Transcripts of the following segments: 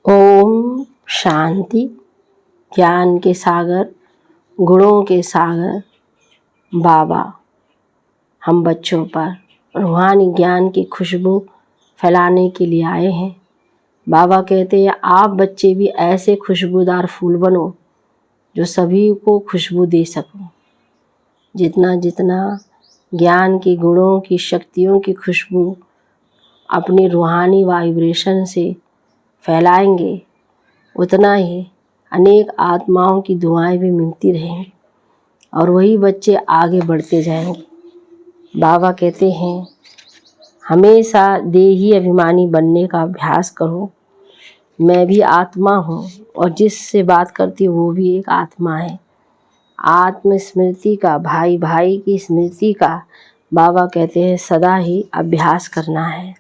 ओम शांति। ज्ञान के सागर, गुणों के सागर बाबा हम बच्चों पर रूहानी ज्ञान की खुशबू फैलाने के लिए आए हैं। बाबा कहते हैं आप बच्चे भी ऐसे खुशबूदार फूल बनो जो सभी को खुशबू दे सको। जितना जितना ज्ञान के गुणों की शक्तियों की खुशबू अपनी रूहानी वाइब्रेशन से फैलाएंगे, उतना ही अनेक आत्माओं की दुआएं भी मिलती रहेंगी और वही बच्चे आगे बढ़ते जाएंगे। बाबा कहते हैं हमेशा देही अभिमानी बनने का अभ्यास करो। मैं भी आत्मा हूँ और जिससे बात करती हूँ वो भी एक आत्मा है। आत्म स्मृति का, भाई भाई की स्मृति का बाबा कहते हैं सदा ही अभ्यास करना है।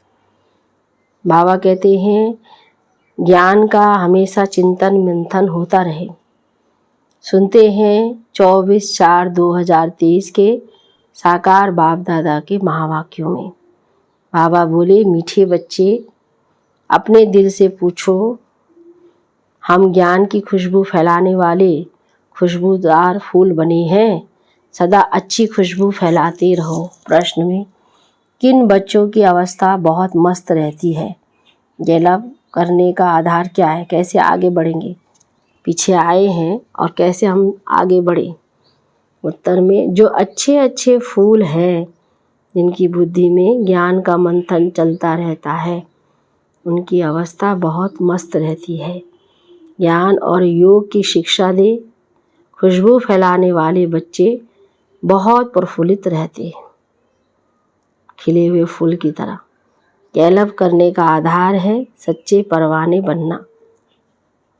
बाबा कहते हैं ज्ञान का हमेशा चिंतन मंथन होता रहे। सुनते हैं 24/4/2023 के साकार बाप दादा के महावाक्यों में बाबा बोले, मीठे बच्चे अपने दिल से पूछो, हम ज्ञान की खुशबू फैलाने वाले खुशबूदार फूल बने हैं, सदा अच्छी खुशबू फैलाते रहो। प्रश्न में किन बच्चों की अवस्था बहुत मस्त रहती है? जलब करने का आधार क्या है? कैसे आगे बढ़ेंगे? पीछे आए हैं और कैसे हम आगे बढ़ें? उत्तर में जो अच्छे अच्छे फूल हैं, जिनकी बुद्धि में ज्ञान का मंथन चलता रहता है, उनकी अवस्था बहुत मस्त रहती है। ज्ञान और योग की शिक्षा दे खुशबू फैलाने वाले बच्चे बहुत प्रफुल्लित रहते हैं, खिले हुए फूल की तरह। कैलब करने का आधार है सच्चे परवाने बनना,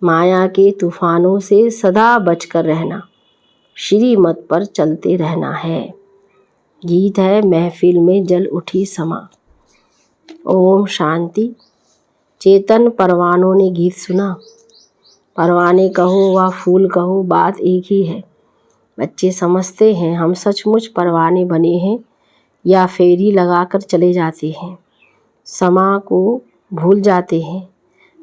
माया के तूफानों से सदा बचकर रहना, श्रीमत पर चलते रहना है। गीत है महफिल में जल उठी समा। ओम शांति। चेतन परवानों ने गीत सुना। परवाने कहो व फूल कहो, बात एक ही है। बच्चे समझते हैं हम सचमुच परवाने बने हैं या फेरी लगाकर चले जाते हैं। समा को भूल जाते हैं।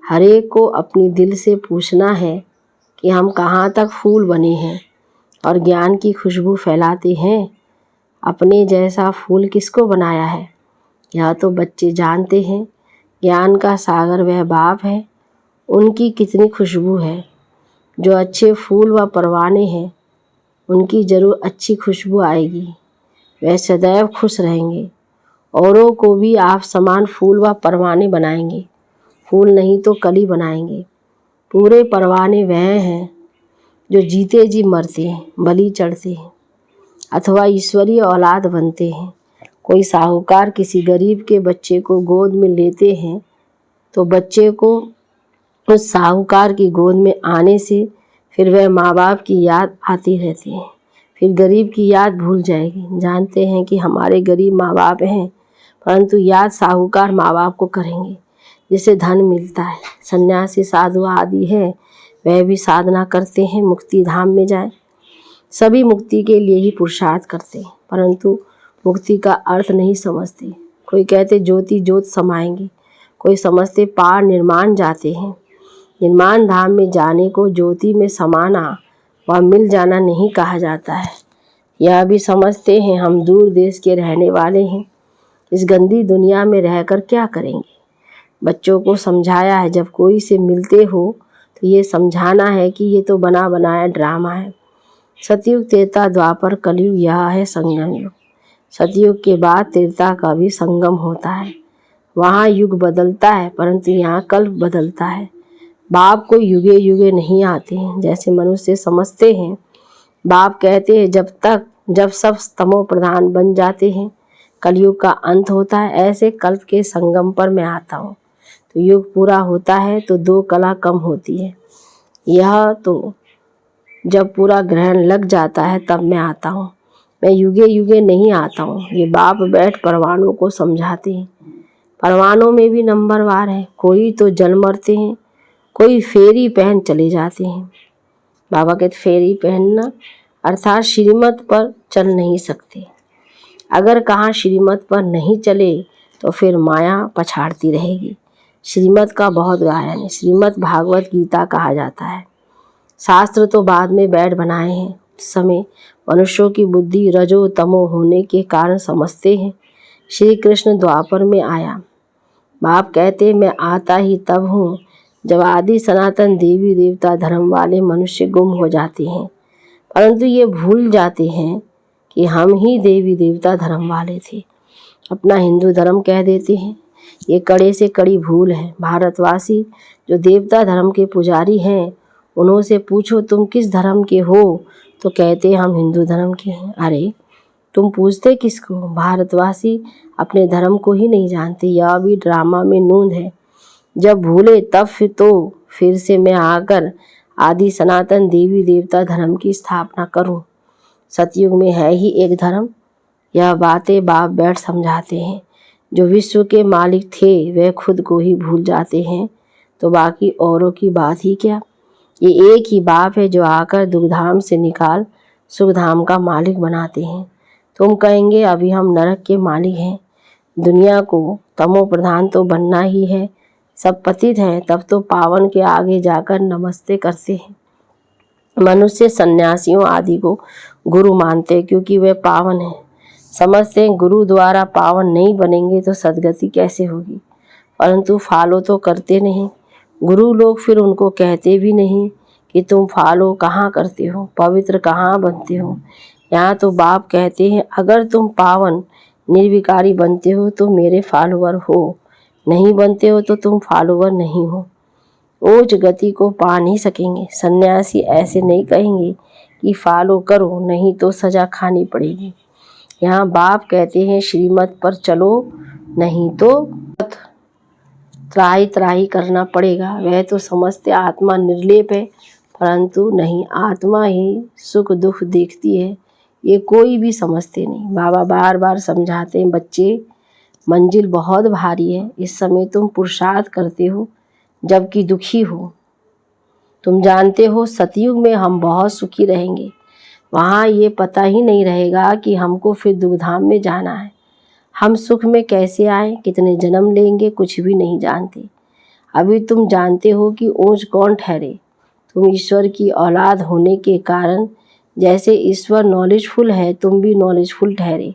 हर एक को अपनी दिल से पूछना है कि हम कहाँ तक फूल बने हैं और ज्ञान की खुशबू फैलाते हैं। अपने जैसा फूल किसको बनाया है? यह तो बच्चे जानते हैं। ज्ञान का सागर वह बाप है, उनकी कितनी खुशबू है। जो अच्छे फूल व परवाने हैं उनकी जरूर अच्छी खुशबू आएगी। वह सदैव खुश रहेंगे। औरों को भी आप समान फूल व परवाने बनाएंगे। फूल नहीं तो कली बनाएंगे। पूरे परवाने वह हैं जो जीते जी मरते हैं, बलि चढ़ते हैं अथवा ईश्वरीय औलाद बनते हैं। कोई साहूकार किसी गरीब के बच्चे को गोद में लेते हैं तो बच्चे को उस साहूकार की गोद में आने से फिर वह माँ बाप की याद आती रहती है। फिर गरीब की याद भूल जाएगी। जानते हैं कि हमारे गरीब माँ बाप हैं, परंतु याद साहूकार माँ बाप को करेंगे जिसे धन मिलता है। सन्यासी साधु आदि है, वह भी साधना करते हैं मुक्ति धाम में जाए। सभी मुक्ति के लिए ही पुरुषार्थ करते हैं, परंतु मुक्ति का अर्थ नहीं समझते। कोई कहते ज्योति ज्योत समाएंगे, कोई समझते पार निर्माण जाते हैं। निर्माण धाम में जाने को ज्योति में समाना व मिल जाना नहीं कहा जाता है। यह भी समझते हैं हम दूर देश के रहने वाले हैं, इस गंदी दुनिया में रहकर क्या करेंगे। बच्चों को समझाया है जब कोई से मिलते हो तो ये समझाना है कि ये तो बना बनाया ड्रामा है। सतयुग, त्रेता, द्वापर, कलयुग यह है संगम युग। सतयुग के बाद त्रेता का भी संगम होता है। वहाँ युग बदलता है परंतु यहाँ कल्प बदलता है। बाप को युगे युगे नहीं आते हैं जैसे मनुष्य समझते हैं। बाप कहते हैं जब सब तमो प्रधान बन जाते हैं कलयुग का अंत होता है। ऐसे कल्प के संगम पर मैं आता हूँ तो युग पूरा होता है तो 2 कला कम होती है। यह तो जब पूरा ग्रहण लग जाता है तब मैं आता हूँ। मैं युगे युगे नहीं आता हूँ। ये बाप बैठ परवानों को समझाते हैं। परवानों में भी नंबरवार है। कोई तो जल मरते हैं, कोई फेरी पहन चले जाते हैं। बाबा कहते फेरी पहनना अर्थात श्रीमत पर चल नहीं सकते। अगर कहाँ श्रीमत पर नहीं चले तो फिर माया पछाड़ती रहेगी। श्रीमद् का बहुत गायन है। श्रीमद् भागवत गीता कहा जाता है। शास्त्र तो बाद में बैठ बनाए हैं। उस समय मनुष्यों की बुद्धि रजो तमो होने के कारण समझते हैं। श्री कृष्ण द्वापर में आया। बाप कहते मैं आता ही तब हूँ जब आदि सनातन देवी देवता धर्म वाले मनुष्य गुम हो जाते हैं, परंतु ये भूल जाते हैं कि हम ही देवी देवता धर्म वाले थे। अपना हिंदू धर्म कह देते हैं। ये कड़े से कड़ी भूल है। भारतवासी जो देवता धर्म के पुजारी हैं, उन्हों से पूछो तुम किस धर्म के हो, तो कहते हैं हम हिंदू धर्म के हैं। अरे तुम पूछते किसको? भारतवासी अपने धर्म को ही नहीं जानते। यह भी ड्रामा में नूंद है। जब भूले तब फिर से मैं आकर आदि सनातन देवी देवता धर्म की स्थापना करूं। सतयुग में है ही एक धर्म। यह बातें बाप बैठ समझाते हैं। जो विश्व के मालिक थे वे खुद को ही भूल जाते हैं, तो बाकी औरों की बात ही क्या। ये एक ही बाप है जो आकर दुखधाम से निकाल सुखधाम का मालिक बनाते हैं। तुम कहेंगे अभी हम नरक के मालिक हैं। दुनिया को तमो प्रधान तो बनना ही है। सब पतित हैं, तब तो पावन के आगे जाकर नमस्ते करते हैं। मनुष्य सन्यासियों आदि को गुरु मानते क्योंकि वे पावन हैं। समझते हैं गुरु द्वारा पावन नहीं बनेंगे तो सदगति कैसे होगी, परंतु फॉलो तो करते नहीं। गुरु लोग फिर उनको कहते भी नहीं कि तुम फॉलो कहाँ करते हो, पवित्र कहाँ बनते हो। यहाँ तो बाप कहते हैं अगर तुम पावन निर्विकारी बनते हो तो मेरे फॉलोवर हो, नहीं बनते हो तो तुम फॉलोवर नहीं हो। उच्च गति को पा नहीं सकेंगे। सन्यासी ऐसे नहीं कहेंगे कि फॉलो करो नहीं तो सजा खानी पड़ेगी। यहाँ बाप कहते हैं श्रीमत पर चलो नहीं तो त्राही त्राही करना पड़ेगा। वह तो समझते आत्मा निर्लेप है, परंतु नहीं, आत्मा ही सुख दुख देखती है, ये कोई भी समझते नहीं। बाबा बार बार समझाते हैं बच्चे मंजिल बहुत भारी है। इस समय तुम पुरुषार्थ करते हो जबकि दुखी हो। तुम जानते हो सतयुग में हम बहुत सुखी रहेंगे। वहाँ ये पता ही नहीं रहेगा कि हमको फिर दुखधाम में जाना है। हम सुख में कैसे आए, कितने जन्म लेंगे, कुछ भी नहीं जानते। अभी तुम जानते हो कि ऊंच कौन ठहरे। तुम ईश्वर की औलाद होने के कारण जैसे ईश्वर नॉलेजफुल है, तुम भी नॉलेजफुल ठहरे।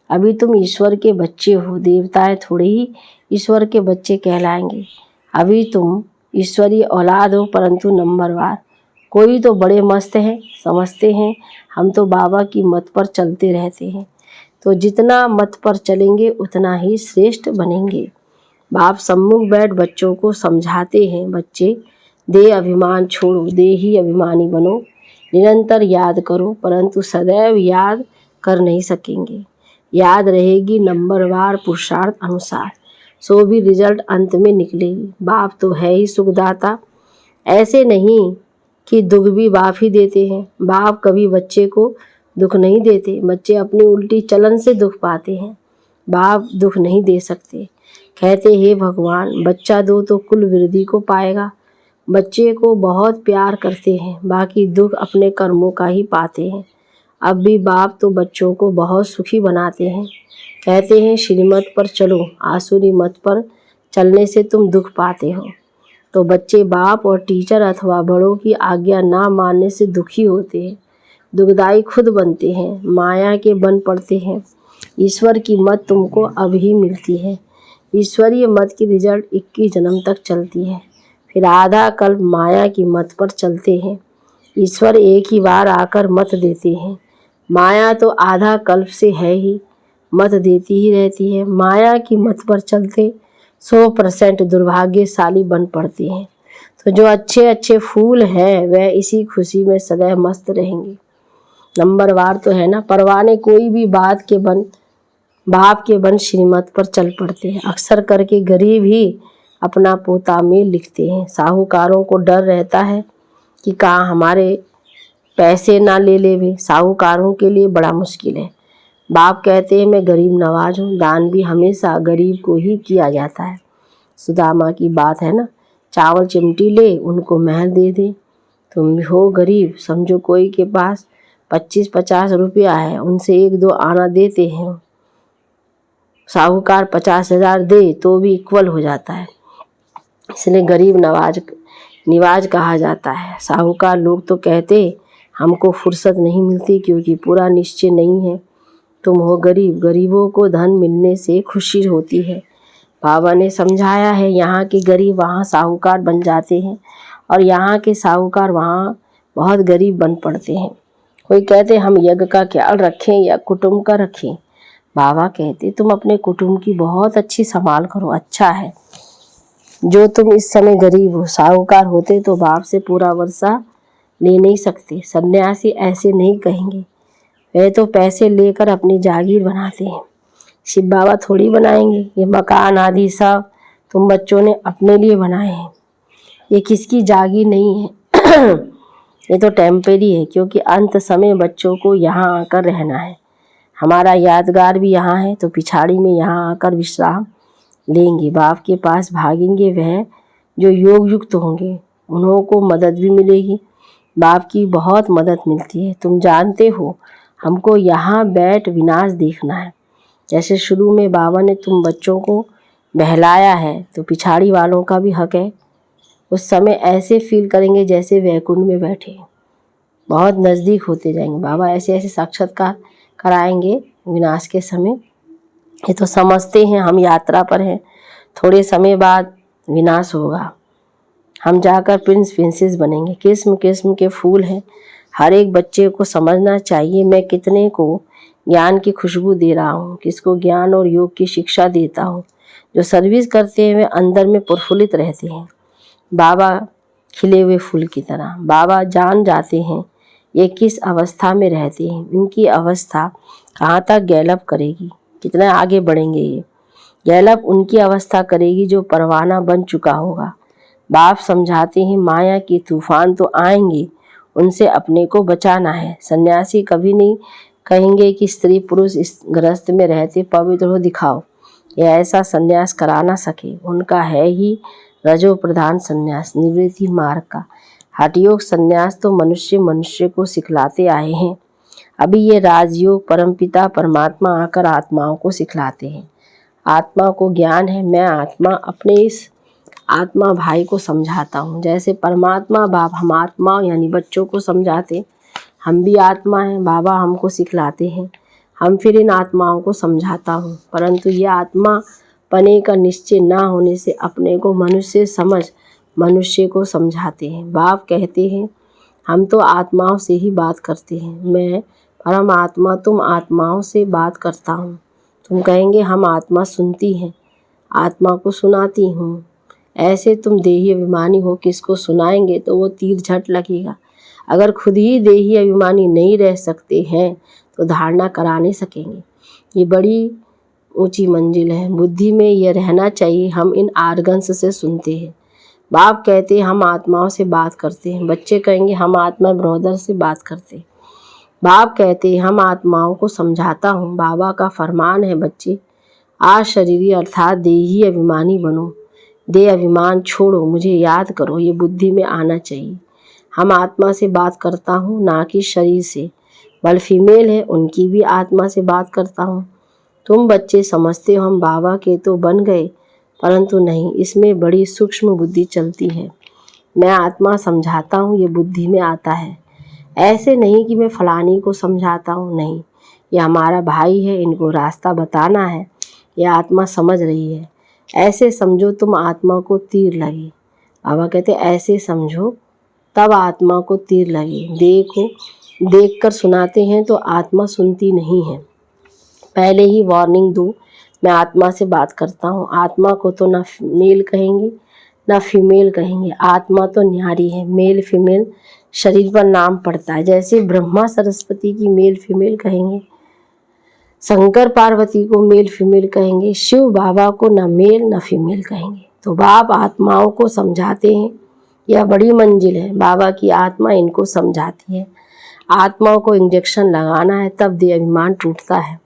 अभी तुम ईश्वर के बच्चे हो, देवताएं थोड़े ही ईश्वर के बच्चे कहलाएंगे। अभी तुम ईश्वरीय औलाद हो, परंतु नंबरवार। कोई तो बड़े मस्त हैं, समझते हैं हम तो बाबा की मत पर चलते रहते हैं। तो जितना मत पर चलेंगे उतना ही श्रेष्ठ बनेंगे। बाप सम्मुख बैठ बच्चों को समझाते हैं, बच्चे दे अभिमान छोड़ो, दे ही अभिमानी बनो। निरंतर याद करो, परंतु सदैव याद कर नहीं सकेंगे। याद रहेगी नंबरवार पुरुषार्थ अनुसार, सो भी रिजल्ट अंत में निकलेगी। बाप तो है ही सुखदाता। ऐसे नहीं कि दुख भी बाप ही देते हैं। बाप कभी बच्चे को दुख नहीं देते। बच्चे अपनी उल्टी चलन से दुख पाते हैं। बाप दुख नहीं दे सकते। कहते हे भगवान बच्चा दो तो कुल वृद्धि को पाएगा। बच्चे को बहुत प्यार करते हैं, बाकी दुख अपने कर्मों का ही पाते हैं। अब भी बाप तो बच्चों को बहुत सुखी बनाते हैं। कहते हैं श्रीमत पर चलो, आसुरी मत पर चलने से तुम दुख पाते हो। तो बच्चे बाप और टीचर अथवा बड़ों की आज्ञा ना मानने से दुखी होते हैं। दुखदाई खुद बनते हैं, माया के बन पड़ते हैं। ईश्वर की मत तुमको अब ही मिलती है। ईश्वरीय मत की रिजल्ट 21 जन्म तक चलती है। फिर आधा कल्प माया की मत पर चलते हैं। ईश्वर एक ही बार आकर मत देते हैं। माया तो आधा कल्प से है ही, मत देती ही रहती है। माया की मत पर चलते 100% दुर्भाग्यशाली बन पड़ते हैं। तो जो अच्छे अच्छे फूल हैं वह इसी खुशी में सदैव मस्त रहेंगे। नंबरवार तो है ना, परवाने कोई भी बात के बन श्रीमत पर चल पड़ते हैं। अक्सर करके गरीब ही अपना पोता में लिखते हैं। साहूकारों को डर रहता है कि कहाँ हमारे पैसे ना ले ले वे। साहूकारों के लिए बड़ा मुश्किल है। बाप कहते हैं मैं गरीब नवाज हूँ। दान भी हमेशा गरीब को ही किया जाता है। सुदामा की बात है ना, चावल चिमटी ले उनको महल दे दे। तुम हो गरीब, समझो कोई के पास 25-50 रुपया है, उनसे 1-2 आना देते हैं। साहूकार 50,000 दे तो भी इक्वल हो जाता है। इसलिए गरीब निवाज कहा जाता है। साहूकार लोग तो कहते हमको फुर्सत नहीं मिलती क्योंकि पूरा निश्चय नहीं है। तुम हो गरीब, गरीबों को धन मिलने से खुशी होती है। बाबा ने समझाया है यहाँ के गरीब वहाँ साहूकार बन जाते हैं और यहाँ के साहूकार वहाँ बहुत गरीब बन पड़ते हैं। कोई कहते हम यज्ञ का ख्याल रखें या कुटुंब का रखें। बाबा कहते तुम अपने कुटुंब की बहुत अच्छी संभाल करो, अच्छा है। जो तुम इस समय गरीब हो, साहूकार होते तो बाप से पूरा वर्षा ले नहीं सकते। सन्यासी ऐसे नहीं कहेंगे, वे तो पैसे लेकर अपनी जागीर बनाते हैं। शिव बाबा थोड़ी बनाएंगे। ये मकान आदि सब तुम बच्चों ने अपने लिए बनाए हैं, ये किसकी जागीर नहीं है। ये तो टेम्परेरी है क्योंकि अंत समय बच्चों को यहाँ आकर रहना है। हमारा यादगार भी यहाँ है तो पिछाड़ी में यहाँ आकर विश्राम लेंगे। बाप के पास भागेंगे वह जो योग युक्त होंगे, उन्हों को मदद भी मिलेगी। बाप की बहुत मदद मिलती है। तुम जानते हो हमको यहाँ बैठ विनाश देखना है। जैसे शुरू में बाबा ने तुम बच्चों को बहलाया है तो पिछाड़ी वालों का भी हक है। उस समय ऐसे फील करेंगे जैसे वैकुंठ में बैठे, बहुत नज़दीक होते जाएंगे। बाबा ऐसे ऐसे साक्षात्कार कराएंगे विनाश के समय। ये तो समझते हैं हम यात्रा पर हैं, थोड़े समय बाद विनाश होगा। हम जाकर प्रिंस प्रिंसेस बनेंगे। किस्म किस्म के फूल हैं। हर एक बच्चे को समझना चाहिए मैं कितने को ज्ञान की खुशबू दे रहा हूँ, किसको ज्ञान और योग की शिक्षा देता हूँ। जो सर्विस करते हैं वे अंदर में प्रफुल्लित रहते हैं, बाबा खिले हुए फूल की तरह। बाबा जान जाते हैं ये किस अवस्था में रहते हैं, इनकी अवस्था कहाँ तक गैलप करेगी, कितना आगे बढ़ेंगे। ये गैलप उनकी अवस्था करेगी जो परवाना बन चुका होगा। बाप समझाते हैं माया के तूफान तो आएंगे, उनसे अपने को बचाना है। सन्यासी कभी नहीं कहेंगे कि स्त्री पुरुष इस गृहस्थ में रहते पवित्र हो दिखाओ, यह ऐसा सन्यास करा ना सके। उनका है ही रजो प्रधान सन्यास, निवृत्ति मार्ग का। हठयोग सन्यास तो मनुष्य को सिखलाते आए हैं। अभी ये राजयोग परमपिता परमात्मा आकर आत्माओं को सिखलाते हैं। आत्मा को ज्ञान है, मैं आत्मा अपने इस आत्मा भाई को समझाता हूँ। जैसे परमात्मा बाप हम आत्मा यानी बच्चों को समझाते, हम भी आत्मा हैं, बाबा हमको सिखलाते हैं। हम फिर इन आत्माओं को समझाता हूँ। परंतु ये आत्मा पने का निश्चय ना होने से अपने को मनुष्य समझ मनुष्य को समझाते हैं। बाप कहते हैं हम तो आत्माओं से ही बात करते हैं, मैं परम आत्मा तुम आत्माओं से बात करता हूँ। तुम कहेंगे हम आत्मा सुनती हैं, आत्मा को सुनाती हूँ। ऐसे तुम देही अभिमानी हो, किसको सुनाएंगे तो वो तीर झट लगेगा। अगर खुद ही देही अभिमानी नहीं रह सकते हैं तो धारणा करा नहीं सकेंगे। ये बड़ी ऊंची मंजिल है, बुद्धि में यह रहना चाहिए। हम इन आर्गन्स से सुनते हैं। बाप कहते हैं हम आत्माओं से बात करते हैं, बच्चे कहेंगे हम आत्मा ब्रदर से बात करते हैं। बाप कहते हैं हम आत्माओं को समझाता हूँ। बाबा का फरमान है बच्चे आज शरीरी अर्थात देही अभिमानी बनो, दे अभिमान छोड़ो, मुझे याद करो, ये बुद्धि में आना चाहिए। हम आत्मा से बात करता हूँ ना कि शरीर से। बल फीमेल है उनकी भी आत्मा से बात करता हूँ। तुम बच्चे समझते हो हम बाबा के तो बन गए, परंतु नहीं, इसमें बड़ी सूक्ष्म बुद्धि चलती है। मैं आत्मा समझाता हूँ, ये बुद्धि में आता है। ऐसे नहीं कि मैं फलानी को समझाता हूँ, नहीं, ये हमारा भाई है, इनको रास्ता बताना है, ये आत्मा समझ रही है। ऐसे समझो तुम आत्मा को तीर लगे। बाबा कहते ऐसे समझो तब आत्मा को तीर लगे। देखो देख कर सुनाते हैं तो आत्मा सुनती नहीं है। पहले ही वार्निंग दो, मैं आत्मा से बात करता हूँ। आत्मा को तो ना मेल कहेंगे ना फीमेल कहेंगे, आत्मा तो न्यारी है। मेल फीमेल शरीर पर नाम पड़ता है। जैसे ब्रह्मा सरस्वती की मेल फीमेल कहेंगे, शंकर पार्वती को मेल फीमेल कहेंगे, शिव बाबा को ना मेल ना फीमेल कहेंगे। तो बाप आत्माओं को समझाते हैं, यह बड़ी मंजिल है। बाबा की आत्मा इनको समझाती है। आत्माओं को इंजेक्शन लगाना है तब देह अभिमान टूटता है,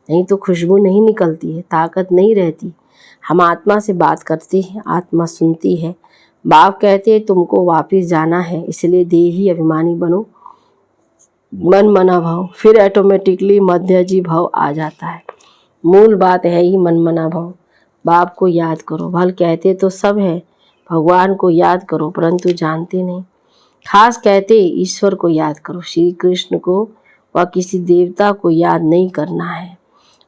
नहीं तो खुशबू नहीं निकलती है, ताकत नहीं रहती। हम आत्मा से बात करते हैं, आत्मा सुनती है। बाप कहते हैं तुमको वापस जाना है, इसलिए देही अभिमानी बनो, मन मना भाव, फिर ऑटोमेटिकली मध्यजी भाव आ जाता है। मूल बात है ही मन मना भाव। बाप को याद करो। भल कहते तो सब है भगवान को याद करो परंतु जानते नहीं। खास कहते ईश्वर को याद करो, श्री कृष्ण को व किसी देवता को याद नहीं करना है।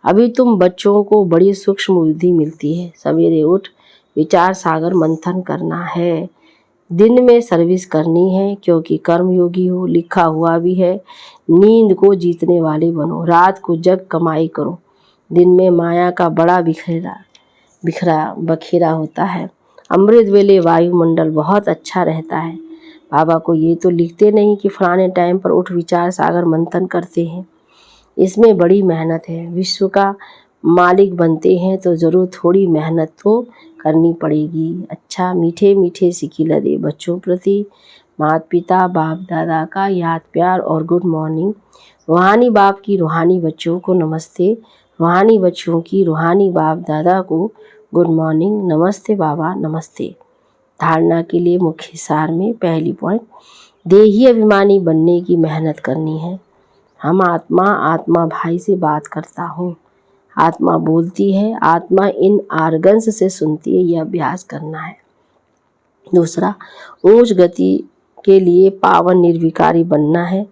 अभी तुम बच्चों को बड़ी सूक्ष्म बुद्धि मिलती है। सवेरे उठ विचार सागर मंथन करना है। दिन में सर्विस करनी है क्योंकि कर्मयोगी हो, लिखा हुआ भी है। नींद को जीतने वाले बनो, रात को जग कमाई करो। दिन में माया का बड़ा बखेरा होता है। अमृत वेले वायुमंडल बहुत अच्छा रहता है। बाबा को ये तो लिखते नहीं कि फलाने टाइम पर उठ विचार सागर मंथन करते हैं। इसमें बड़ी मेहनत है। विश्व का मालिक बनते हैं तो ज़रूर थोड़ी मेहनत तो करनी पड़ेगी। अच्छा, मीठे मीठे सिकिला दे बच्चों प्रति माता पिता बाप दादा का याद प्यार और गुड मॉर्निंग। रूहानी बाप की रूहानी बच्चों को नमस्ते, रूहानी बच्चों की रूहानी बाप दादा को गुड मॉर्निंग। नमस्ते बाबा, नमस्ते। धारणा के लिए मुख्य सार में पहली पॉइंट, देही अभिमानी बनने की मेहनत करनी है। हम आत्मा भाई से बात करता हूँ। आत्मा बोलती है, आत्मा इन आर्गन्स से सुनती है, यह अभ्यास करना है। दूसरा, ऊंच गति के लिए पावन निर्विकारी बनना है।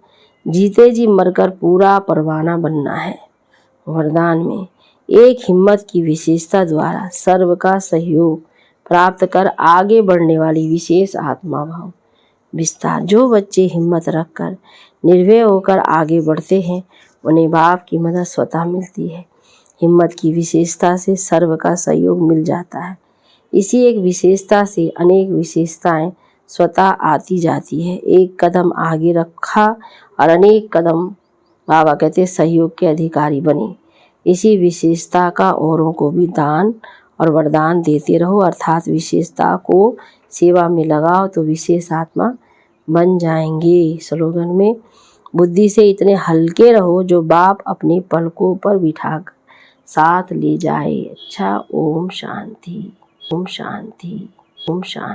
जीते जी मरकर पूरा परवाना बनना है। वरदान में एक हिम्मत की विशेषता द्वारा सर्व का सहयोग प्राप्त कर आगे बढ़ने वाली विशेष आत्मा भाव विस्तार। जो बच्चे हिम्मत रखकर निर्भय होकर आगे बढ़ते हैं उन्हें बाप की मदद स्वतः मिलती है। हिम्मत की विशेषता से सर्व का सहयोग मिल जाता है। इसी एक विशेषता से अनेक विशेषताएं स्वतः आती जाती है। एक कदम आगे रखा और अनेक कदम बाबा कहते सहयोग के अधिकारी बने। इसी विशेषता का औरों को भी दान और वरदान देते रहो, अर्थात विशेषता को सेवा में लगाओ तो विशेष आत्मा बन जाएंगे। स्लोगन में बुद्धि से इतने हल्के रहो जो बाप अपने पलकों पर बिठाकर साथ ले जाए। अच्छा, ओम शांति, ओम शांति, ओम शांति।